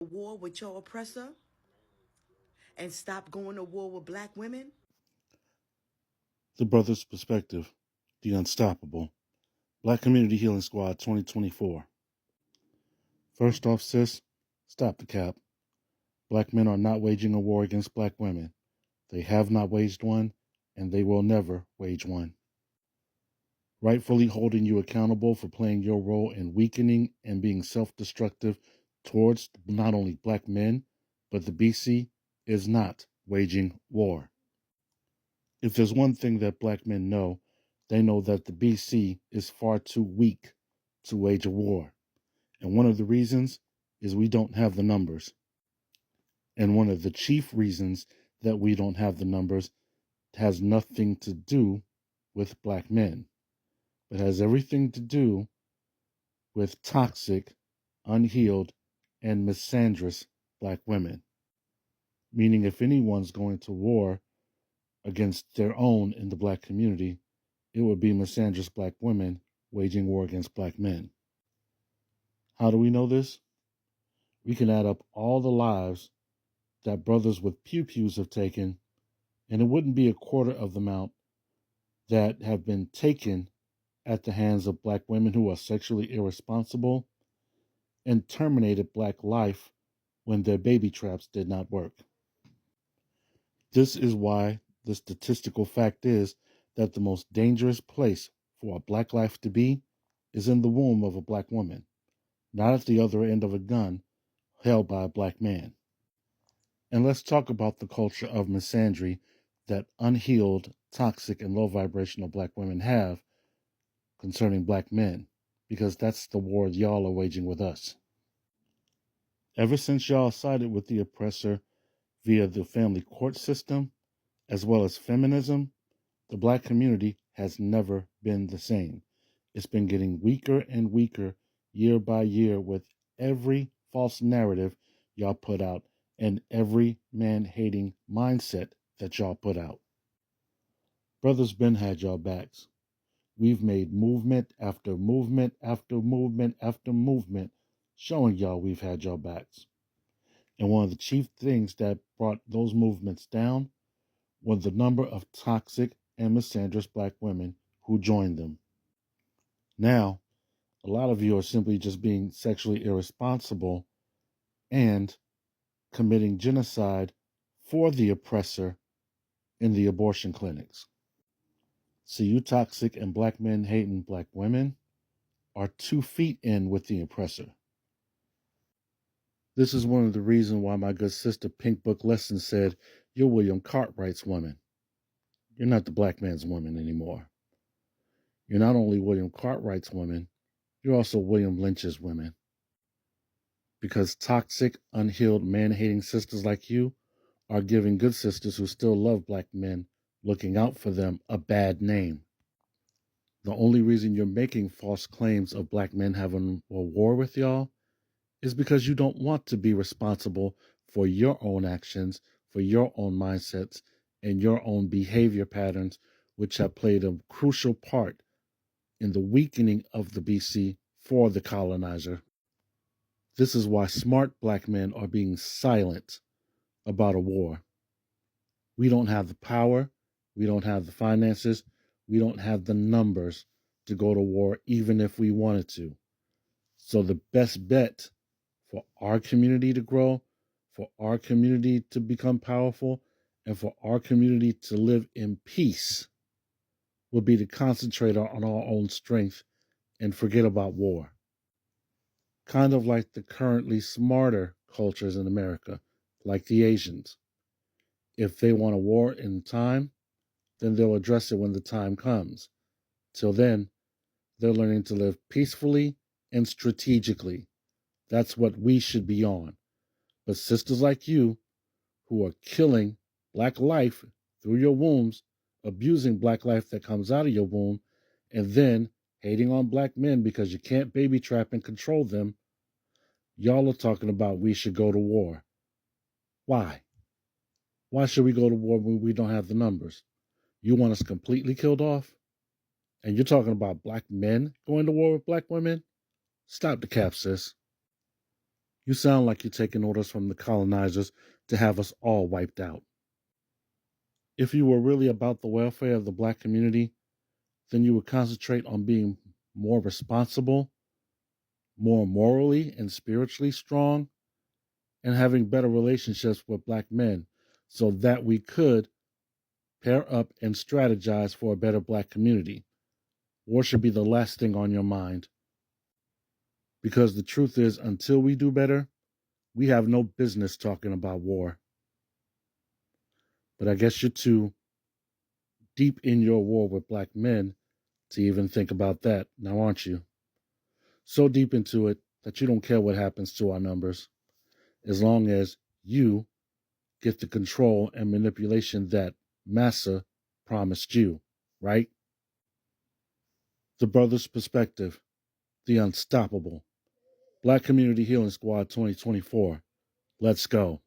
war with your oppressor and stop going to war with black women? The Brothers Perspective, The Unstoppable, Black Community Healing Squad 2024. First off, sis, stop the cap. Black men are not waging a war against black women. They have not waged one, and they will never wage one. Rightfully holding you accountable for playing your role in weakening and being self-destructive towards not only black men, but the BC is not waging war. If there's one thing that black men know, they know that the BC is far too weak to wage a war. And one of the reasons is we don't have the numbers. And one of the chief reasons that we don't have the numbers has nothing to do with black men, but has everything to do with toxic, unhealed, and misandrous black women. Meaning, if anyone's going to war against their own in the black community, it would be misandrous black women waging war against black men. How do we know this? We can add up all the lives that brothers with pew-pews have taken, and it wouldn't be a quarter of the amount that have been taken at the hands of black women who are sexually irresponsible and terminated black life when their baby traps did not work. This is why the statistical fact is that the most dangerous place for a black life to be is in the womb of a black woman, not at the other end of a gun held by a black man. And let's talk about the culture of misandry that unhealed, toxic, and low vibrational black women have concerning black men, because that's the war y'all are waging with us. Ever since y'all sided with the oppressor via the family court system, as well as feminism, the black community has never been the same. It's been getting weaker and weaker year by year with every false narrative y'all put out and every man-hating mindset that y'all put out. Brothers Ben had y'all backs. We've made movement after movement after movement after movement showing y'all we've had y'all backs. And one of the chief things that brought those movements down was the number of toxic and misandrous black women who joined them. Now, a lot of you are simply just being sexually irresponsible and committing genocide for the oppressor in the abortion clinics. So you toxic and black men hating black women are 2 feet in with the oppressor. This is one of the reasons why my good sister Pink Book Lesson said, "You're William Cartwright's woman. You're not the black man's woman anymore. You're not only William Cartwright's woman, you're also William Lynch's woman." Because toxic, unhealed, man-hating sisters like you are giving good sisters who still love black men, looking out for them, a bad name. The only reason you're making false claims of black men having a war with y'all is because you don't want to be responsible for your own actions, for your own mindsets, and your own behavior patterns, which have played a crucial part in the weakening of the BC for the colonizer. This is why smart black men are being silent about a war. We don't have the power, we don't have the finances, we don't have the numbers to go to war even if we wanted to. So the best bet for our community to grow, for our community to become powerful, and for our community to live in peace would be to concentrate on our own strength and forget about war. Kind of like the currently smarter cultures in America, like the Asians. If they want a war in time, then they'll address it when the time comes. Till then, they're learning to live peacefully and strategically. That's what we should be on. But sisters like you, who are killing black life through your wombs, abusing black life that comes out of your womb, and then hating on black men because you can't baby trap and control them, y'all are talking about we should go to war. Why? Why should we go to war when we don't have the numbers? You want us completely killed off? And you're talking about black men going to war with black women? Stop the cap, sis. You sound like you're taking orders from the colonizers to have us all wiped out. If you were really about the welfare of the Black community, then you would concentrate on being more responsible, more morally and spiritually strong, and having better relationships with Black men so that we could pair up and strategize for a better Black community. War should be the last thing on your mind. Because the truth is, until we do better, we have no business talking about war. But I guess you're too deep in your war with Black men to even think about that, now aren't you? So deep into it that you don't care what happens to our numbers, as long as you get the control and manipulation that Massa promised you, right? The Brothers Perspective, the Unstoppable, Black Community Healing Squad 2024. Let's go.